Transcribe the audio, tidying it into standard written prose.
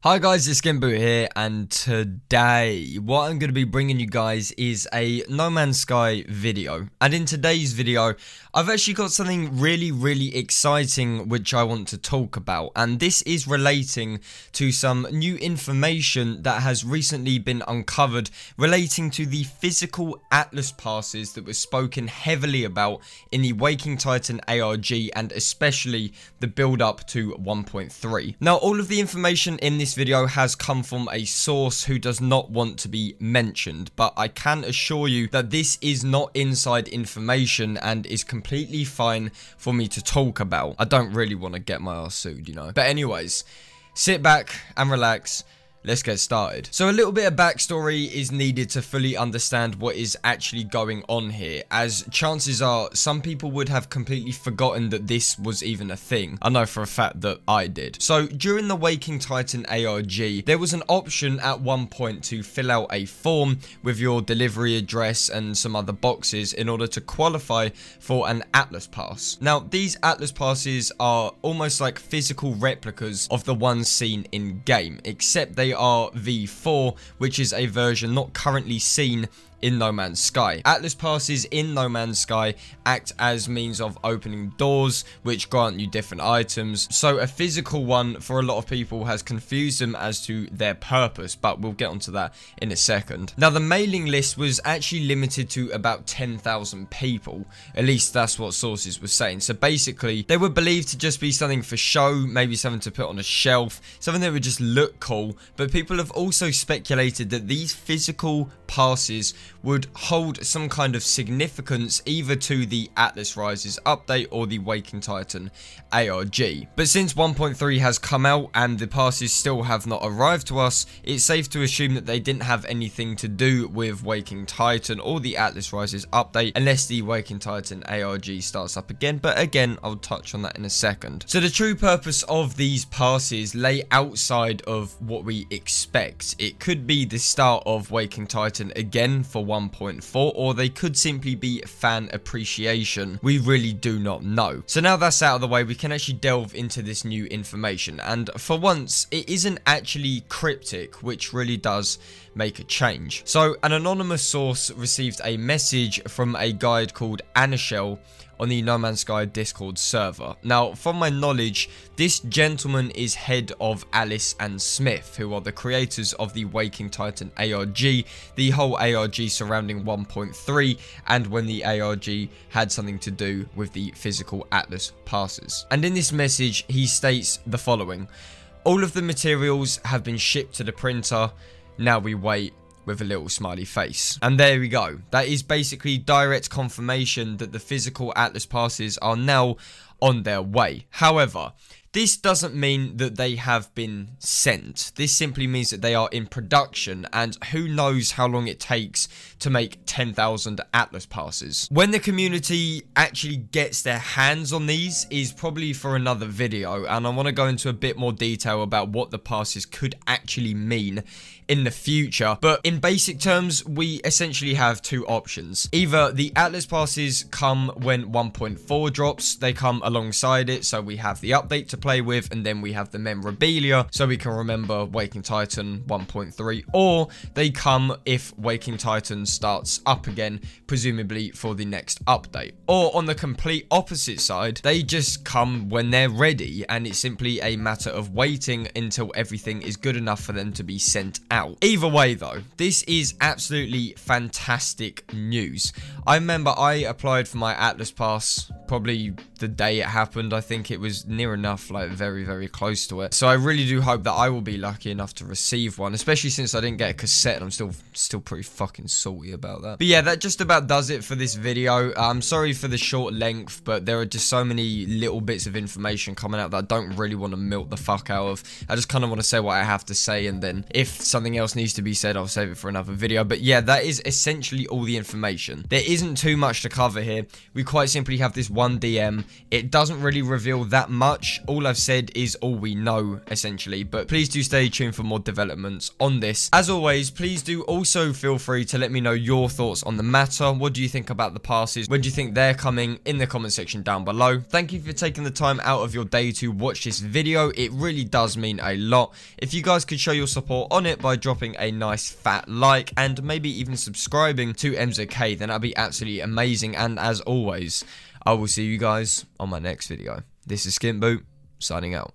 Hi guys, it's SkintBoot here, and today what I'm going to be bringing you guys is a No Man's Sky video. And in today's video, I've actually got something really exciting which I want to talk about, and this is relating to some new information that has recently been uncovered relating to the physical Atlas passes that were spoken heavily about in the Waking Titan ARG, and especially the build up to 1.3. Now, all of the information in this video has come from a source who does not want to be mentioned, but I can assure you that this is not inside information and is completely fine for me to talk about. I don't really want to get my ass sued, you know. But anyways, sit back and relax. Let's get started. So a little bit of backstory is needed to fully understand what is actually going on here, as chances are some people would have completely forgotten that this was even a thing. I know for a fact that I did. So during the Waking Titan ARG, there was an option at one point to fill out a form with your delivery address and some other boxes in order to qualify for an Atlas pass. Now, these Atlas passes are almost like physical replicas of the ones seen in game, except they are V4, which is a version not currently seen in No Man's Sky. Atlas passes in No Man's Sky act as means of opening doors, which grant you different items. So a physical one, for a lot of people, has confused them as to their purpose, but we'll get onto that in a second. Now, the mailing list was actually limited to about 10,000 people. At least that's what sources were saying. So basically, they were believed to just be something for show, maybe something to put on a shelf, something that would just look cool. But people have also speculated that these physical passes would hold some kind of significance either to the Atlas Rises update or the Waking Titan ARG. But since 1.3 has come out and the passes still have not arrived to us, it's safe to assume that they didn't have anything to do with Waking Titan or the Atlas Rises update, unless the Waking Titan ARG starts up again. But again, I'll touch on that in a second. So the true purpose of these passes lay outside of what we expect. It could be the start of Waking Titan again for 1.4, or they could simply be fan appreciation. We really do not know. So now that's out of the way, we can actually delve into this new information, and for once it isn't actually cryptic, which really does make a change. So an anonymous source received a message from a guide called Anishel on the No Man's Sky Discord server. Now, from my knowledge, this gentleman is head of Alice and Smith, who are the creators of the Waking Titan ARG, the whole ARG surrounding 1.3, and when the ARG had something to do with the physical Atlas passes. And in this message, he states the following: all of the materials have been shipped to the printer. Now we wait, with a little smiley face. And there we go. That is basically direct confirmation that the physical Atlas passes are now on their way. However, this doesn't mean that they have been sent. This simply means that they are in production, and who knows how long it takes to make 10,000 Atlas passes. When the community actually gets their hands on these is probably for another video, and I want to go into a bit more detail about what the passes could actually mean in the future. But in basic terms, we essentially have two options. Either the Atlas passes come when 1.4 drops, they come alongside it, so we have the update to play with, and then we have the memorabilia, so we can remember Waking Titan 1.3, or they come if Waking Titan starts up again, presumably for the next update. Or on the complete opposite side, they just come when they're ready, and it's simply a matter of waiting until everything is good enough for them to be sent out. Either way though, this is absolutely fantastic news. I remember I applied for my Atlas pass probably the day it happened. I think it was near enough, like very close to it. So I really do hope that I will be lucky enough to receive one, especially since I didn't get a cassette and I'm still pretty fucking salty about that. But yeah, that just about does it for this video. I'm sorry for the short length, but there are just so many little bits of information coming out that I don't really want to milk the fuck out of. I just kind of want to say what I have to say, and then if something else needs to be said, I'll save it for another video. But yeah, that is essentially all the information. There isn't too much to cover here. We quite simply have this one DM. It doesn't really reveal that much. All all I've said is all we know, essentially. But please do stay tuned for more developments on this. As always, please do also feel free to let me know your thoughts on the matter. What do you think about the passes? When do you think they're coming? In the comment section down below. Thank you for taking the time out of your day to watch this video. It really does mean a lot. If you guys could show your support on it by dropping a nice fat like and maybe even subscribing to MZK, then that'd be absolutely amazing. And as always, I will see you guys on my next video. This is SkintBoot, signing out.